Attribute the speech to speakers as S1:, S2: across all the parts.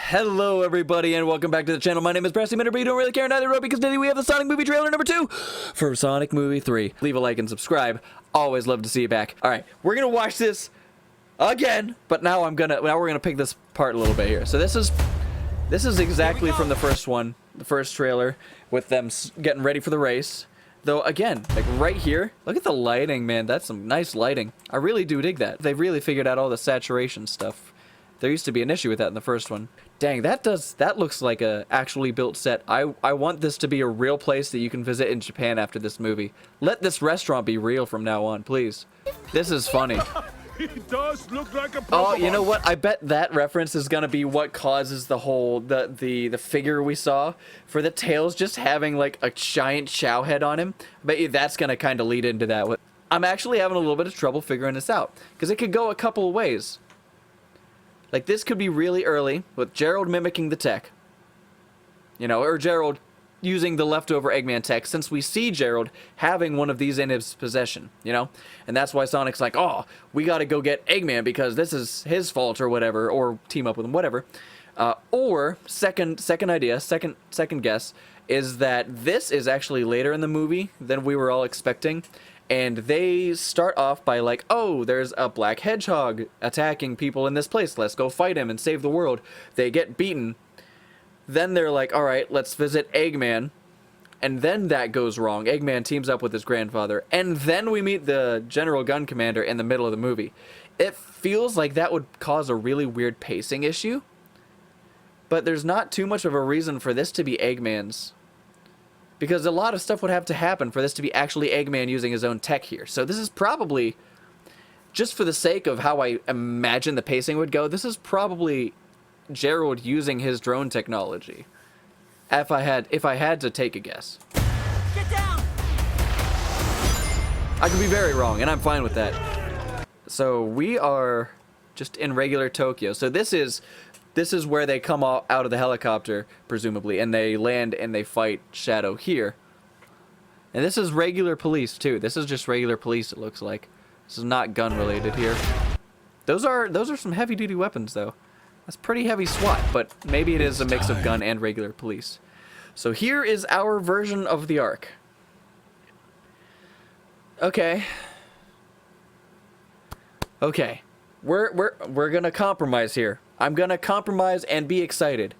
S1: Hello everybody and welcome back to the channel. My name is Preston Mitter, but you don't really care neither road because today we have the Sonic movie trailer number 2 for Sonic Movie 3. Leave a like and subscribe. Always love to see you back. Alright, we're gonna watch this again, but now we're gonna pick this part a little bit here. So this is exactly from the first one, the first trailer, with them getting ready for the race. Though again, like right here, look at the lighting, man. That's some nice lighting. I really do dig that. They've really figured out all the saturation stuff. There used to be an issue with that in the first one. Dang, that looks like a actually built set. I want this to be a real place that you can visit in Japan after this movie. Let this restaurant be real from now on, please. This is funny.
S2: He does look like a Pokemon.
S1: Oh, you know what? I bet that reference is gonna be what causes the whole the figure we saw for the Tails just having like a giant Chow head on him. I bet you that's gonna kind of lead into that. I'm actually having a little bit of trouble figuring this out because it could go a couple of ways. Like, this could be really early, with Gerald mimicking the tech. You know, or Gerald using the leftover Eggman tech, since we see Gerald having one of these in his possession, you know? And that's why Sonic's like, oh, we gotta go get Eggman because this is his fault or whatever, or team up with him, whatever. Or, second guess, is that this is actually later in the movie than we were all expecting. And they start off by like, oh, there's a black hedgehog attacking people in this place. Let's go fight him and save the world. They get beaten. Then they're like, all right, let's visit Eggman. And then that goes wrong. Eggman teams up with his grandfather. And then we meet the General Gun Commander in the middle of the movie. It feels like that would cause a really weird pacing issue. But there's not too much of a reason for this to be Eggman's. Because a lot of stuff would have to happen for this to be actually Eggman using his own tech here. So this is probably, just for the sake of how I imagine the pacing would go, this is probably Gerald using his drone technology. If I had to take a guess.
S3: Get down!
S1: I could be very wrong, and I'm fine with that. So we are just in regular Tokyo. So this is where they come out of the helicopter, presumably, and they land and they fight Shadow here. And this is regular police, too. This is just regular police, it looks like. This is not gun-related here. Those are some heavy-duty weapons, though. That's pretty heavy SWAT, but maybe it is a mix of gun and regular police. So here is our version of the arc. Okay. Okay. We're gonna compromise here. I'm gonna compromise and be excited.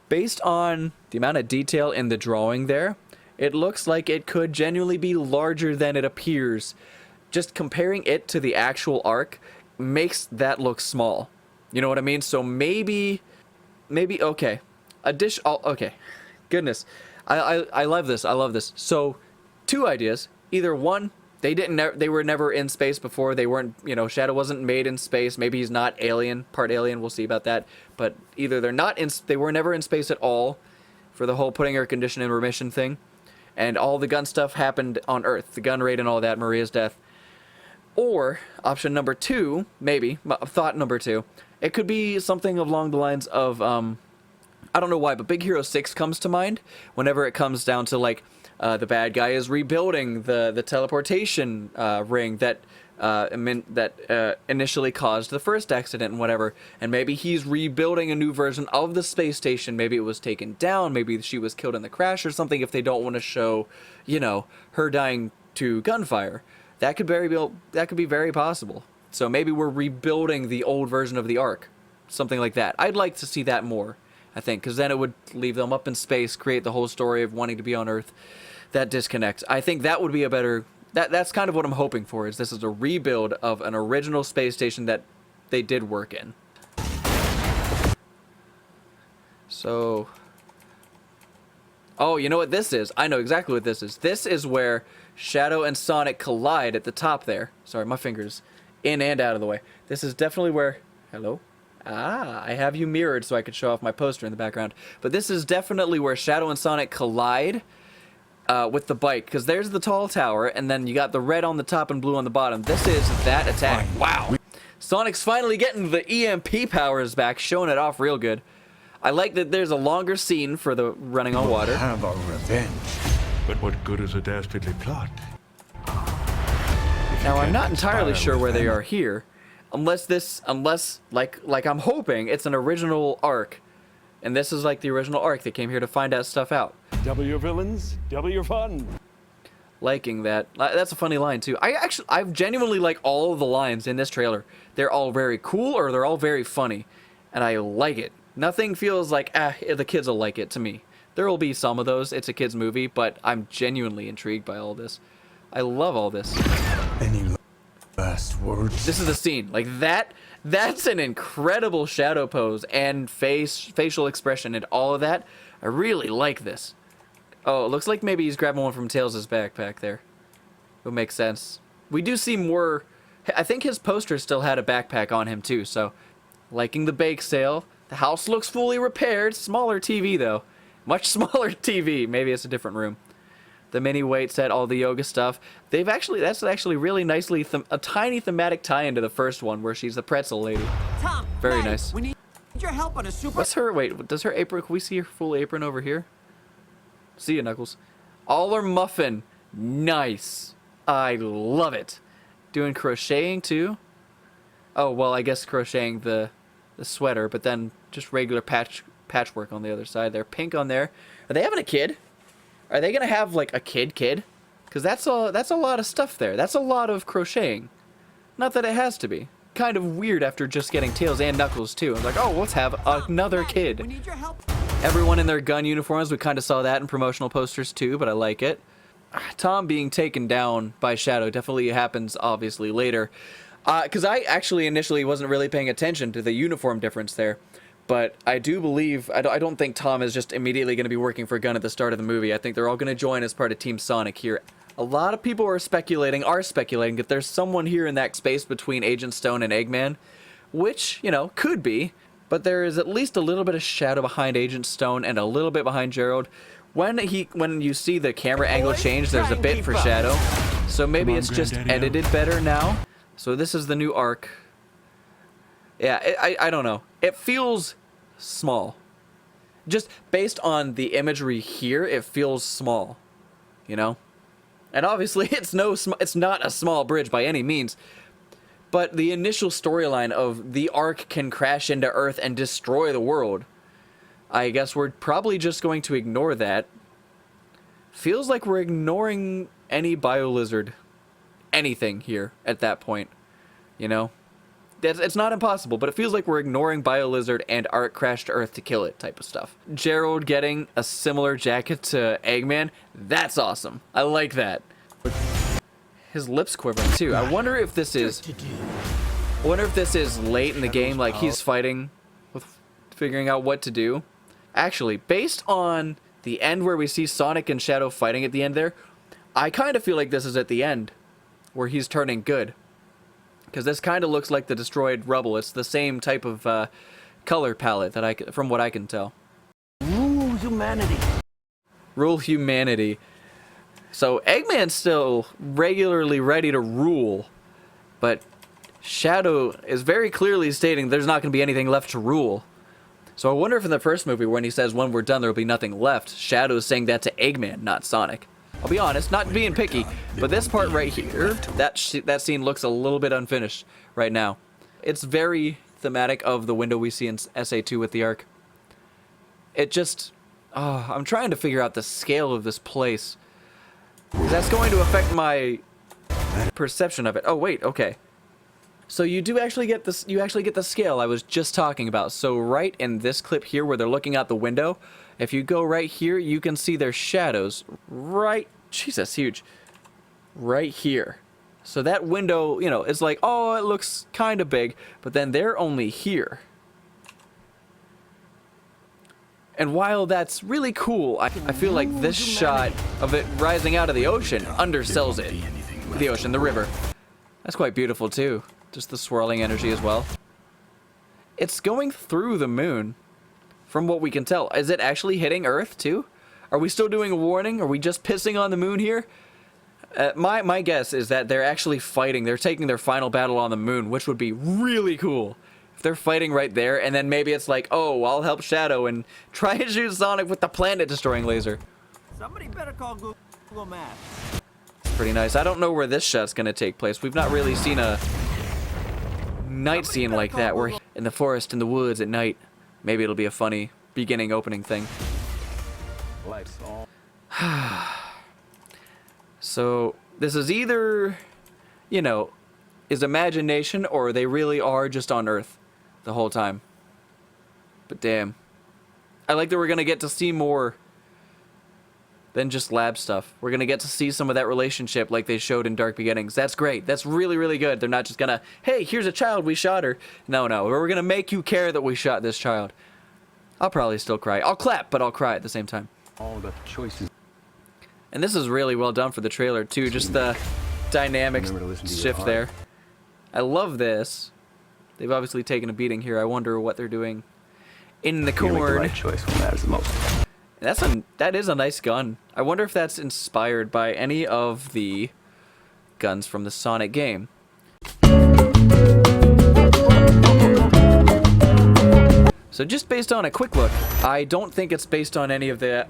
S1: Based on the amount of detail in the drawing there, it looks like it could genuinely be larger than it appears. Just comparing it to the actual arc makes that look small. You know what I mean? So maybe, okay. Okay. Goodness. I love this. I love this. So, two ideas. Either one, they were never in space before. They weren't, you know, Shadow wasn't made in space. Maybe he's not alien, part alien. We'll see about that. But either they were never in space at all for the whole putting air condition in remission thing. And all the gun stuff happened on Earth. The gun raid and all that, Maria's death. Or, option number 2, maybe, thought number 2, it could be something along the lines of, I don't know why, but Big Hero 6 comes to mind whenever it comes down to, like, the bad guy is rebuilding the teleportation ring that initially caused the first accident and whatever, and maybe he's rebuilding a new version of the space station. Maybe it was taken down, maybe she was killed in the crash or something, if they don't want to show, you know, her dying to gunfire. That could be very possible. So maybe we're rebuilding the old version of the arc, something like that. I'd like to see that more, I think, because then it would leave them up in space, create the whole story of wanting to be on Earth. That disconnect. I think that would be a better... That's kind of what I'm hoping for, is this is a rebuild of an original space station that they did work in. So... Oh, you know what this is? I know exactly what this is. This is where Shadow and Sonic collide at the top there. Sorry, my fingers in and out of the way. This is definitely where... Hello? Ah, I have you mirrored so I could show off my poster in the background. But this is definitely where Shadow and Sonic collide with the bike. Because there's the tall tower, and then you got the red on the top and blue on the bottom. This is that attack. Wow. Sonic's finally getting the EMP powers back, showing it off real good. I like that there's a longer scene for the running on water.
S2: Have our revenge. But what good is a dastardly plot?
S1: Now, I'm not entirely sure where they are here. Unless like I'm hoping it's an original arc And this is like the original arc. They came here to find out stuff out.
S3: Double your villains, double your fun.
S1: Liking that. That's a funny line too. I genuinely like all of the lines in this trailer. They're all very cool or they're all very funny. And I like it. Nothing feels like, the kids will like it to me. There will be some of those. It's a kid's movie, but I'm genuinely intrigued by all this. I love all this.
S3: Any last words?
S1: This is the scene. Like that's an incredible shadow pose and facial expression and all of that. I really like this. Oh, it looks like maybe he's grabbing one from Tails' backpack there. It would make sense. We do see more. I think his poster still had a backpack on him too, so liking the bake sale. The house looks fully repaired. Smaller TV though. Much smaller TV. Maybe it's a different room. The mini weight set, all the yoga stuff. That's actually really nicely a tiny thematic tie into the first one where she's the pretzel lady.
S4: Tom,
S1: Very
S4: Maddie,
S1: nice.
S4: We need your help on a super.
S1: What's her, wait, does her apron, can we see her full apron over here? See ya, Knuckles. All her muffin. Nice. I love it. Doing crocheting too. Oh, well, I guess crocheting the sweater, but then just regular patchwork on the other side there. Pink on there. Are they having a kid? Are they gonna have like a kid? Because that's a lot of stuff there. That's a lot of crocheting. Not that it has to be. Kind of weird after just getting Tails and Knuckles too. I'm like, oh, let's have another
S4: Maddie,
S1: kid.
S4: We need your help.
S1: Everyone in their gun uniforms. We kind of saw that in promotional posters too, but I like it. Tom being taken down by Shadow definitely happens obviously later. Because I actually initially wasn't really paying attention to the uniform difference there. But I do believe, I don't think Tom is just immediately going to be working for Gun at the start of the movie. I think they're all going to join as part of Team Sonic here. A lot of people are speculating that there's someone here in that space between Agent Stone and Eggman. Which, you know, could be. But there is at least a little bit of shadow behind Agent Stone and a little bit behind Gerald. When you see the camera angle change, there's a bit for Shadow. So maybe it's just edited better now. So this is the new arc. Yeah, I don't know. It feels small. Just based on the imagery here, it feels small. You know? And obviously, it's not a small bridge by any means. But the initial storyline of the Ark can crash into Earth and destroy the world, I guess we're probably just going to ignore that. Feels like we're ignoring any Bio-Lizard. Anything here at that point. You know? It's not impossible, but it feels like we're ignoring Bio-Lizard and Ark crash to Earth to kill it type of stuff. Gerald getting a similar jacket to Eggman, that's awesome. I like that. His lips quivering too. I wonder if this is late in the game, like he's fighting with figuring out what to do. Actually, based on the end where we see Sonic and Shadow fighting at the end there, I kind of feel like this is at the end where he's turning good. Because this kind of looks like the destroyed rubble. It's the same type of color palette that from what I can tell.
S4: Rule humanity.
S1: Rule humanity. So Eggman's still regularly ready to rule, but Shadow is very clearly stating there's not going to be anything left to rule. So I wonder if in the first movie when he says when we're done there will be nothing left, Shadow's saying that to Eggman, not Sonic. I'll be honest, not being picky, but this part right here, that scene looks a little bit unfinished right now. It's very thematic of the window we see in SA2 with the Ark. It just, I'm trying to figure out the scale of this place. That's going to affect my perception of it. Oh wait, okay. So you do actually get this. You actually get the scale I was just talking about. So right in this clip here, where they're looking out the window, if you go right here, you can see their shadows. Right, Jesus, huge. Right here. So that window, you know, it's like, oh, it looks kind of big, but then they're only here. And while that's really cool, I feel like this shot of it rising out of the ocean undersells it. The ocean, the river. That's quite beautiful too. Just the swirling energy as well. It's going through the moon, from what we can tell. Is it actually hitting Earth too? Are we still doing a warning? Are we just pissing on the moon here? My guess is that they're actually fighting. They're taking their final battle on the moon, which would be really cool. If they're fighting right there, and then maybe it's like, oh, I'll help Shadow and try and shoot Sonic with the planet-destroying laser.
S4: Somebody better call Google Maps.
S1: It's pretty nice. I don't know where this shot's gonna take place. We've not really seen a night scene like that. We're in the forest, in the woods at night. Maybe it'll be a funny beginning opening thing.
S3: Life's all.
S1: So this is either, you know, is imagination or they really are just on Earth the whole time. But damn. I like that we're going to get to see more than just lab stuff. We're going to get to see some of that relationship like they showed in Dark Beginnings. That's great. That's really, really good. They're not just going to, hey, here's a child, we shot her. No, we're going to make you care that we shot this child. I'll probably still cry. I'll clap, but I'll cry at the same time.
S3: All about the choices.
S1: And this is really well done for the trailer, too. Just the dynamic
S3: Remember to listen to your
S1: shift
S3: heart.
S1: there. I love this. They've obviously taken a beating here. I wonder what they're doing in the
S3: You make the
S1: corn.
S3: right choice when matters the most.
S1: That is a nice gun. I wonder if that's inspired by any of the guns from the Sonic game. So just based on a quick look, I don't think it's based on any of the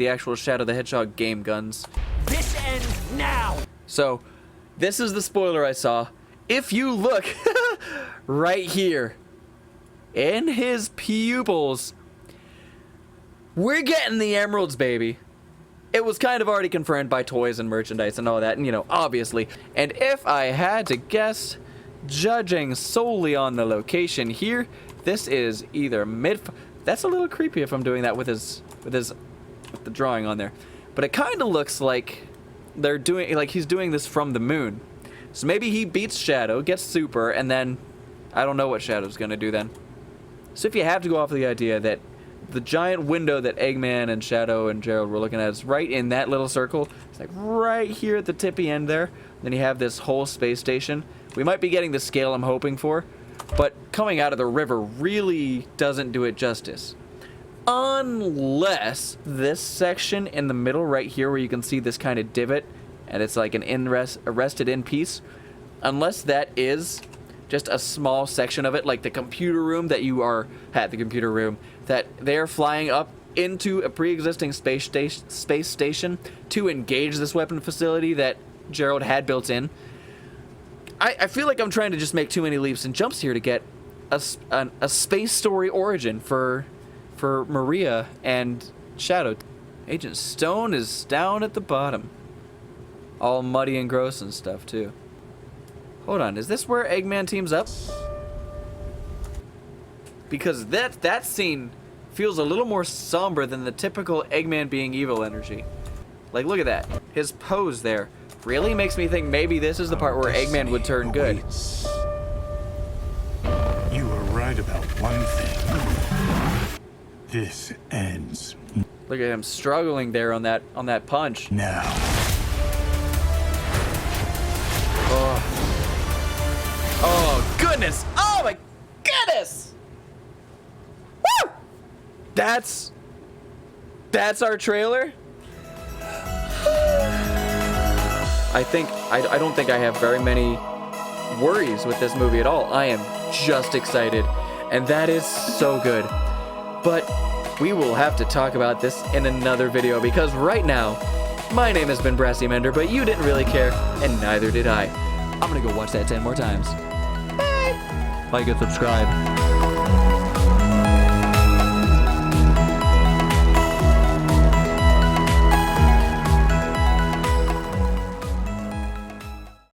S1: actual Shadow the Hedgehog game guns.
S4: This ends now.
S1: So this is the spoiler I saw. If you look right here in his pupils, we're getting the emeralds, baby. It was kind of already confirmed by toys and merchandise and all that, and you know, obviously. And if I had to guess, judging solely on the location here, this is either that's a little creepy if I'm doing that with the drawing on there. But it kind of looks like he's doing this from the moon. So maybe he beats Shadow, gets super, and then I don't know what Shadow's gonna do then. So if you have to go off the idea that the giant window that Eggman and Shadow and Gerald were looking at is right in that little circle, it's like right here at the tippy end there. Then you have this whole space station. We might be getting the scale I'm hoping for, but coming out of the river really doesn't do it justice. Unless this section in the middle right here where you can see this kind of divot and it's like a rested in piece, unless that is just a small section of it, like the computer room that you are at the computer room, that they're flying up into a pre-existing space station to engage this weapon facility that Gerald had built in. I feel like I'm trying to just make too many leaps and jumps here to get a space story origin for Maria and Shadow. Agent Stone is down at the bottom. All muddy and gross and stuff, too. Hold on, is this where Eggman teams up? Because that scene feels a little more somber than the typical Eggman being evil energy. Like, look at that. His pose there really makes me think maybe this is the part where Eggman would turn good.
S5: You were right about one thing. This ends
S1: Look at him struggling there on that punch.
S5: now.
S1: Oh goodness! Oh my goodness! Woo! That's our trailer. I don't think I have very many worries with this movie at all. I am just excited, and that is so good. But we will have to talk about this in another video because right now, my name has been Brassy Mender, but you didn't really care, and neither did I. I'm gonna go watch that 10 more times. Bye. Like and subscribe.